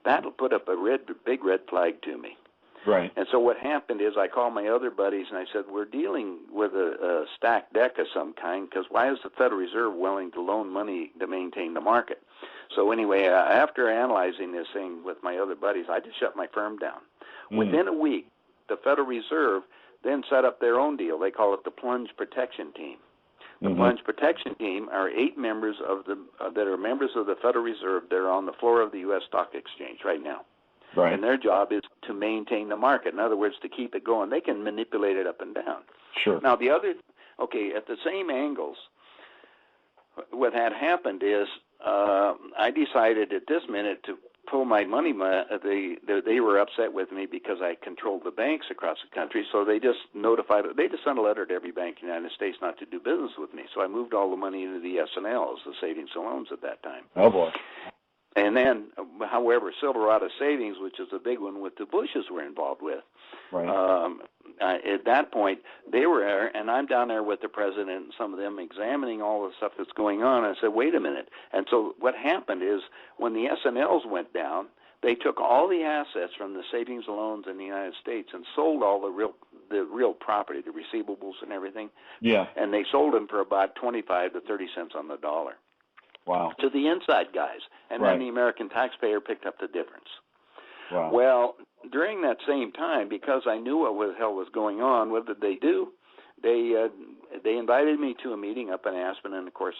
that'll put up a big red flag to me. Right. And so what happened is I called my other buddies and I said, we're dealing with a stacked deck of some kind, because why is the Federal Reserve willing to loan money to maintain the market? So anyway, after analyzing this thing with my other buddies, I just shut my firm down. Within a week, the Federal Reserve then set up their own deal. They call it the Plunge Protection Team. The Plunge Protection Team are 8 members that are members of the Federal Reserve. They're on the floor of the U.S. Stock Exchange right now. Right. And their job is to maintain the market. In other words, to keep it going. They can manipulate it up and down. Sure. Now, at the same angles, what had happened is I decided at this minute to pull my money. They were upset with me because I controlled the banks across the country, so they just sent a letter to every bank in the United States not to do business with me. So I moved all the money into the S&Ls, the savings and loans at that time. Oh, boy. And then, however, Silverado Savings, which is a big one with the Bushes were involved with, right. At that point, they were there, and I'm down there with the president and some of them examining all the stuff that's going on. I said, wait a minute. And so what happened is when the S&Ls went down, they took all the assets from the savings and loans in the United States and sold all the real property, the receivables and everything. Yeah. And they sold them for about 25 to 30 cents on the dollar. Wow. To the inside guys. And right. then the American taxpayer picked up the difference. Wow. Well, during that same time, because I knew what the hell was going on, what did they do? They invited me to a meeting up in Aspen, and of course,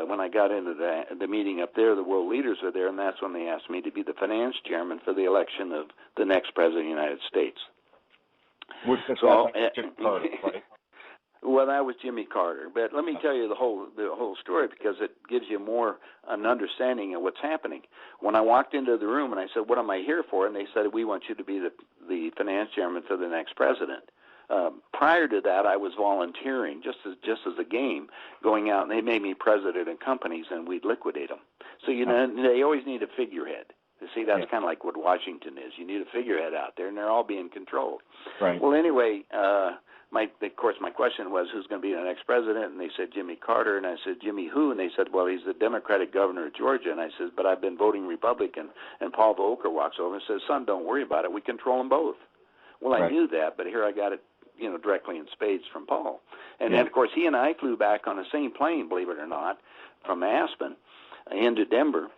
when I got into the meeting up there, the world leaders were there, and that's when they asked me to be the finance chairman for the election of the next president of the United States. Which so, Carter, right? Well, that was Jimmy Carter. But let me tell you the whole story, because it gives you more an understanding of what's happening. When I walked into the room and I said, "What am I here for?" and they said, "We want you to be the finance chairman for the next president." Prior to that, I was volunteering just as a game, going out, and they made me president of companies, and we'd liquidate them. So they always need a figurehead. You see, that's kind of like what Washington is. You need a figurehead out there, and they're all being controlled. Right. Well, anyway, of course, my question was, who's going to be the next president? And they said, Jimmy Carter. And I said, Jimmy who? And they said, well, he's the Democratic governor of Georgia. And I said, but I've been voting Republican. And Paul Volcker walks over and says, son, don't worry about it. We control them both. Well, I knew that, but here I got it, directly in spades from Paul. And then, of course, he and I flew back on the same plane, believe it or not, from Aspen into Denver.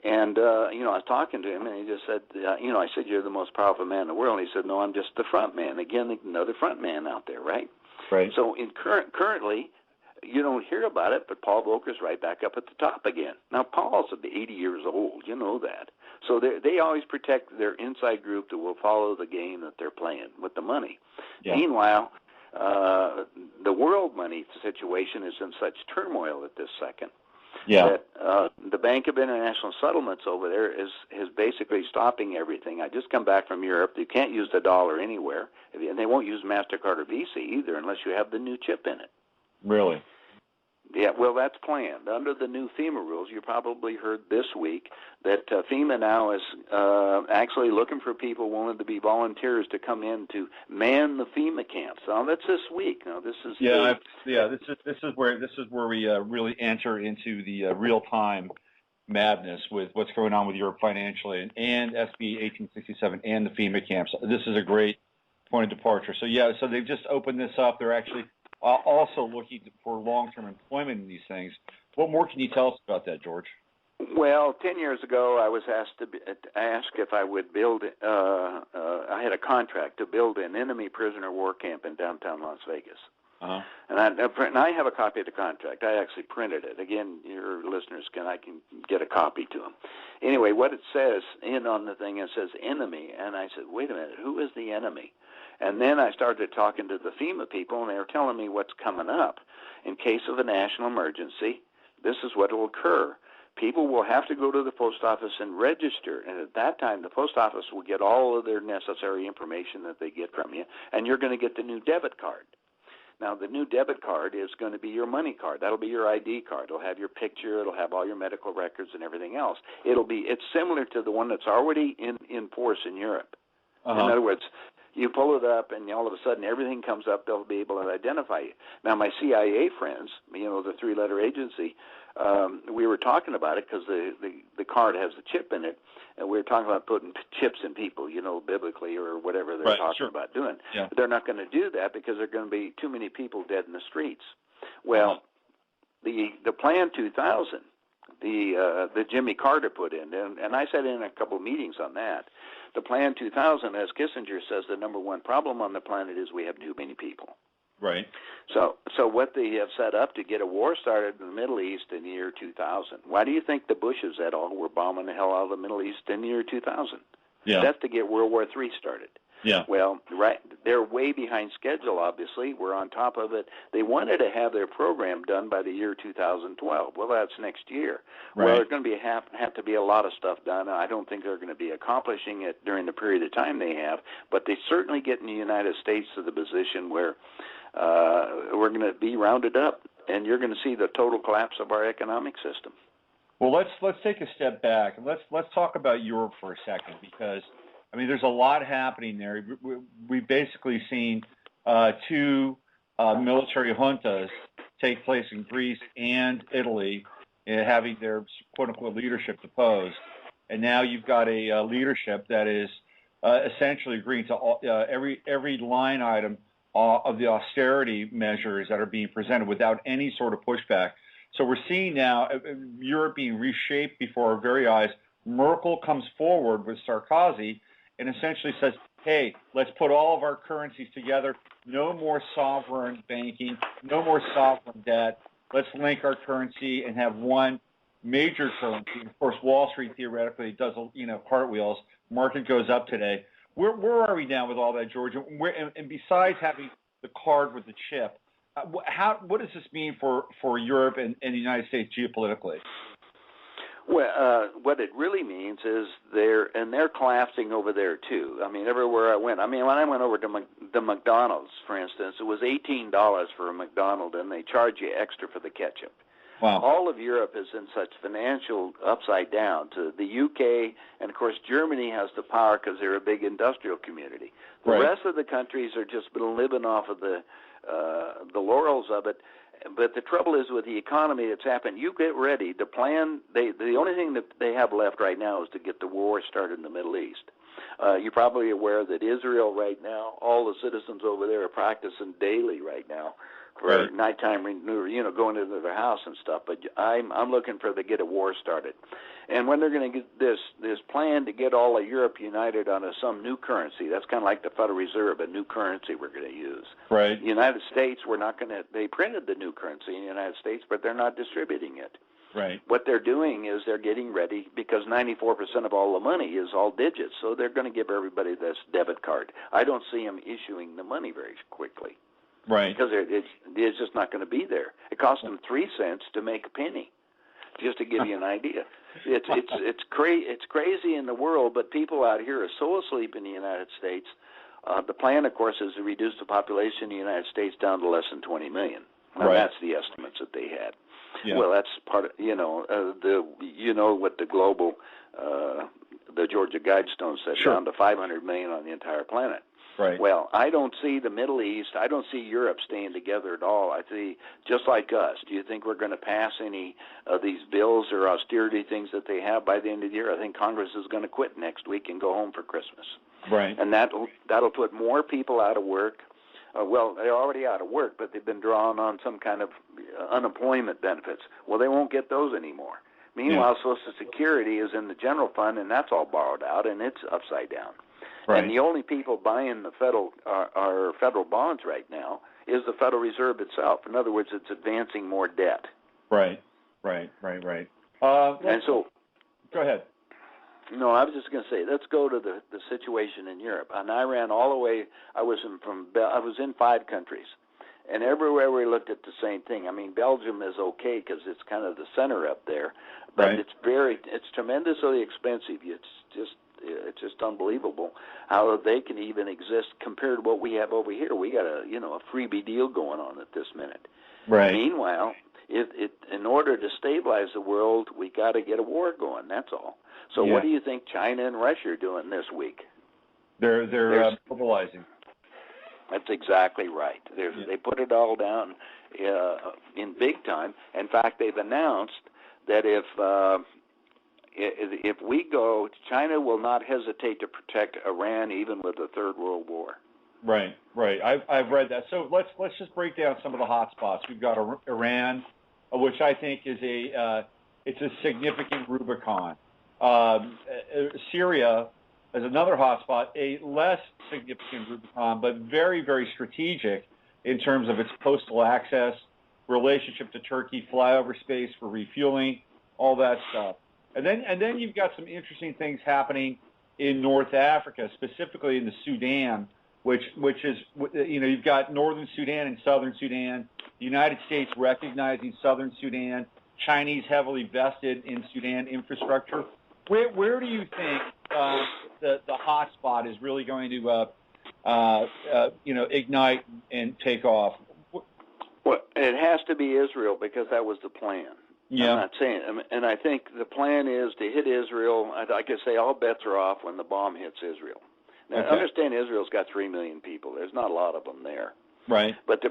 And, I was talking to him, and he just said, I said, you're the most powerful man in the world. And he said, no, I'm just the front man. Again, another front man out there, right? Right. So currently, you don't hear about it, but Paul Volcker's right back up at the top again. Now, Paul's 80 years old. You know that. So they always protect their inside group that will follow the game that they're playing with the money. Yeah. Meanwhile, the world money situation is in such turmoil at this second. Yeah. That the Bank of International Settlements over there is basically stopping everything. I just come back from Europe. You can't use the dollar anywhere, and they won't use MasterCard or Visa either unless you have the new chip in it. Really? Yeah, well, that's planned. Under the new FEMA rules, you probably heard this week that FEMA now is actually looking for people willing to be volunteers to come in to man the FEMA camps. Now, that's this week. Now, this is this is where we really enter into the real-time madness with what's going on with Europe financially and SB 1867 and the FEMA camps. This is a great point of departure. So they've just opened this up. They're actually also looking for long-term employment in these things. What more can you tell us about that, George? Well, 10 years ago, I was asked if I would build. I had a contract to build an enemy prisoner war camp in downtown Las Vegas. Uh-huh. And I have a copy of the contract. I actually printed it. Again, your listeners I can get a copy to them. Anyway, what it says on the thing, it says enemy, and I said, wait a minute, who is the enemy? And then I started talking to the FEMA people, and they were telling me what's coming up. In case of a national emergency, this is what will occur. People will have to go to the post office and register, and at that time, the post office will get all of their necessary information that they get from you, and you're going to get the new debit card. Now, the new debit card is going to be your money card. That'll be your ID card. It'll have your picture. It'll have all your medical records and everything else. It's similar to the one that's already in force in Europe. Uh-huh. In other words, You pull it up, and all of a sudden everything comes up. They'll be able to identify you. Now, my CIA friends, the three-letter agency, we were talking about it because the card has a chip in it, and we were talking about putting chips in people, biblically or whatever they're talking about doing. Yeah. But they're not going to do that because there are going to be too many people dead in the streets. Well, the Plan 2000, the Jimmy Carter put in, and I sat in a couple of meetings on that. The Plan 2000, as Kissinger says, the number one problem on the planet is we have too many people. Right. So what they have set up to get a war started in the Middle East in the year 2000. Why do you think the Bushes at all were bombing the hell out of the Middle East in the year 2000? Yeah. That's to get World War III started. Yeah. Well, right, they're way behind schedule, obviously. We're on top of it. They wanted to have their program done by the year 2012. Well, that's next year. Right. Well, there's going to be have to be a lot of stuff done. I don't think they're going to be accomplishing it during the period of time they have, but they certainly get in the United States to the position where we're going to be rounded up, and you're going to see the total collapse of our economic system. Well, let's take a step back and let's talk about Europe for a second, because there's a lot happening there. We've basically seen two military juntas take place in Greece and Italy, having their quote-unquote leadership deposed, and now you've got a leadership that is essentially agreeing to every line item of the austerity measures that are being presented without any sort of pushback. So we're seeing now Europe being reshaped before our very eyes. Merkel comes forward with Sarkozy and essentially says, hey, let's put all of our currencies together. No more sovereign banking, no more sovereign debt. Let's link our currency and have one major currency. Of course, Wall Street theoretically does, cartwheels. Market goes up today. Where are we now with all that, George? And besides having the card with the chip, what does this mean for Europe and the United States geopolitically? Well, what it really means is they're collapsing over there too. Everywhere I went. When I went over to the McDonald's, for instance, it was $18 for a McDonald's, and they charge you extra for the ketchup. Wow. All of Europe is in such financial upside down. To the UK, and of course Germany has the power because they're a big industrial community. The rest of the countries are just been living off of the laurels of it. But the trouble is with the economy that's happened. You get ready. The plan. The only thing that they have left right now is to get the war started in the Middle East. You're probably aware that Israel right now, all the citizens over there are practicing daily right now for nighttime renewal, going into their house and stuff. But I'm looking for to get a war started. And when they're going to get this plan to get all of Europe united on some new currency, that's kind of like the Federal Reserve, a new currency we're going to use. Right. The United States, we're not going to. They printed the new currency in the United States, but they're not distributing it. Right. What they're doing is they're getting ready because 94% of all the money is all digits, so they're going to give everybody this debit card. I don't see them issuing the money very quickly. Right. Because it's just not going to be there. It costs them 3 cents to make a penny, just to give you an idea. It's crazy in the world, but people out here are so asleep in the United States. The plan, of course, is to reduce the population in the United States down to less than 20 million. And that's the estimates that they had. Yeah. Well, that's part of, what the global, the Georgia Guidestone said, down to 500 million on the entire planet. Right. Well, I don't see the Middle East, I don't see Europe staying together at all. I see, just like us, do you think we're going to pass any of these bills or austerity things that they have by the end of the year? I think Congress is going to quit next week and go home for Christmas. Right. And that'll put more people out of work. Well, they're already out of work, but they've been drawing on some kind of unemployment benefits. Well, they won't get those anymore. Meanwhile, Social Security is in the general fund, and that's all borrowed out, and it's upside down. Right. And the only people buying the our federal bonds right now is the Federal Reserve itself. In other words, it's advancing more debt. Right. And so, go ahead. No, I was just going to say, let's go to the situation in Europe. And I ran all the way. I was in 5 countries, and everywhere we looked at the same thing. Belgium is okay because it's kind of the center up there, but it's tremendously expensive. It's just unbelievable how they can even exist compared to what we have over here. We got a freebie deal going on at this minute. Right. Meanwhile, in order to stabilize the world, we got to get a war going. That's all. So what do you think China and Russia are doing this week? They're mobilizing. That's exactly right. They put it all down in big time. In fact, they've announced that if we go, China will not hesitate to protect Iran even with a third world war. Right. I've read that. So let's just break down some of the hot spots. We've got Iran, which I think is it's a significant Rubicon. Syria is another hot spot, a less significant Rubicon, but very, very strategic in terms of its postal access, relationship to Turkey, flyover space for refueling, all that stuff. And then you've got some interesting things happening in North Africa, specifically in the Sudan, which is, you've got Northern Sudan and Southern Sudan, the United States recognizing Southern Sudan, Chinese heavily vested in Sudan infrastructure. Where do you think the hot spot is really going to ignite and take off? Well, it has to be Israel because that was the plan. Yeah. I'm not saying, and I think the plan is to hit Israel. I could say all bets are off when the bomb hits Israel. Now, Okay. Understand Israel's got 3 million people. There's not a lot of them there. Right. But the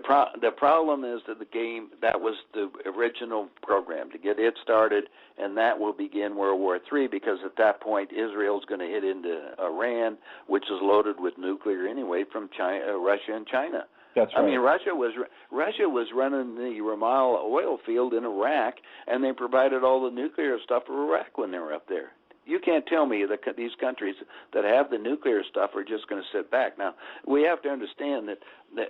problem is that the game, that was the original program to get it started, and that will begin World War III because at that point Israel's going to hit into Iran, which is loaded with nuclear anyway from China, Russia and China. That's right. I mean, Russia was running the Ramallah oil field in Iraq, and they provided all the nuclear stuff for Iraq when they were up there. You can't tell me that these countries that have the nuclear stuff are just going to sit back. Now, we have to understand that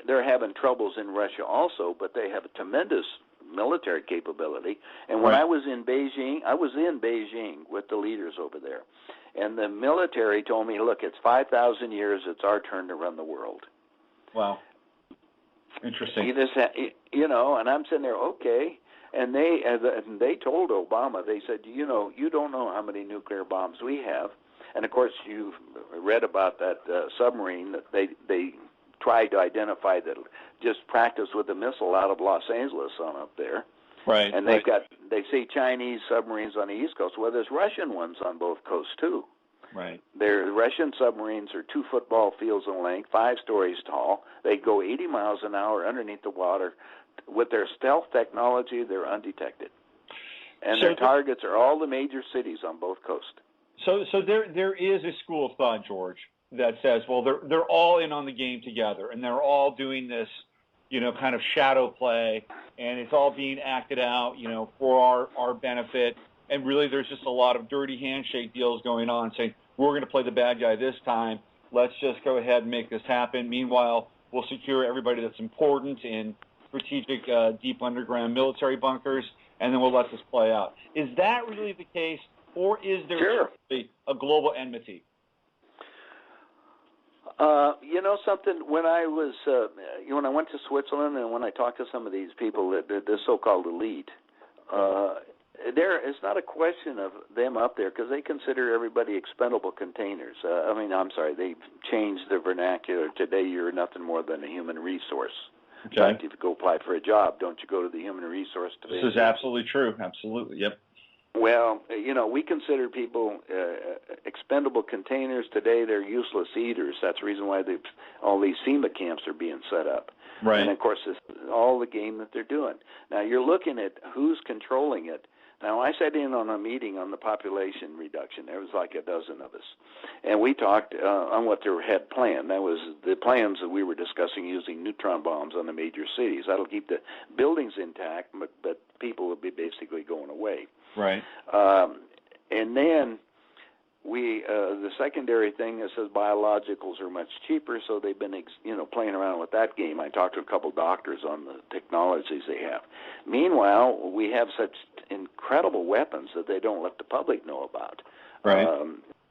they're having troubles in Russia also, but they have a tremendous military capability. And when I was in Beijing with the leaders over there, and the military told me, look, it's 5,000 years, it's our turn to run the world. Wow. Interesting. You just and I'm sitting there, okay. And they told Obama, they said, you don't know how many nuclear bombs we have. And, of course, you've read about that submarine that they tried to identify that just practiced with a missile out of Los Angeles on up there. Right. And they see Chinese submarines on the East Coast. Well, there's Russian ones on both coasts, too. Right. Their Russian submarines are 2 football fields in length, 5 stories tall. They go 80 miles an hour underneath the water. With their stealth technology, they're undetected. And their targets are all the major cities on both coasts. So there is a school of thought, George, that says, well, they're all in on the game together, and they're all doing this, kind of shadow play, and it's all being acted out, for our benefit. And really, there's just a lot of dirty handshake deals going on, saying we're going to play the bad guy this time. Let's just go ahead and make this happen. Meanwhile, we'll secure everybody that's important in strategic deep underground military bunkers, and then we'll let this play out. Is that really the case, or is there a global enmity? Something, when I was, when I went to Switzerland and when I talked to some of these people, the so-called elite, it's not a question of them up there because they consider everybody expendable containers. They've changed their vernacular. Today you're nothing more than a human resource. Okay. In fact, if you go apply for a job, don't you go to the human resource division? This is absolutely true. Absolutely, yep. Well, we consider people expendable containers. Today they're useless eaters. That's the reason why all these FEMA camps are being set up. Right. And, of course, it's all the game that they're doing. Now, you're looking at who's controlling it. Now, I sat in on a meeting on the population reduction. There was like a dozen of us. And we talked on what they had planned. That was the plans that we were discussing using neutron bombs on the major cities. That'll keep the buildings intact, but people will be basically going away. Right. And then the secondary thing that says biologicals are much cheaper, so they've been playing around with that game. I talked to a couple doctors on the technologies they have. Meanwhile, we have such incredible weapons that they don't let the public know about. Right.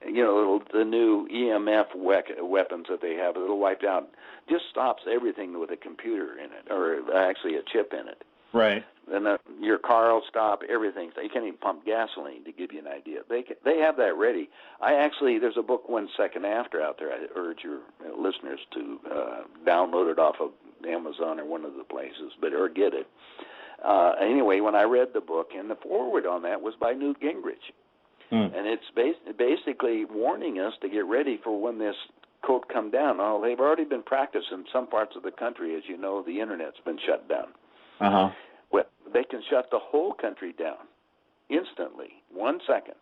The new EMF weapons that they have, it'll wipe out, just stops everything with a computer in it, or actually a chip in it. Right. And your car will stop, everything. So you can't even pump gasoline, to give you an idea. They have that ready. There's a book, 1 Second After, out there. I urge your listeners to download it off of Amazon or one of the places, or get it. Anyway, when I read the book, and the foreword on that was by Newt Gingrich. And it's basically warning us to get ready for when this quote, come down. Oh, they've already been practiced in some parts of the country. As you know, the Internet's been shut down. Uh-huh. Well, they can shut the whole country down instantly, 1 second.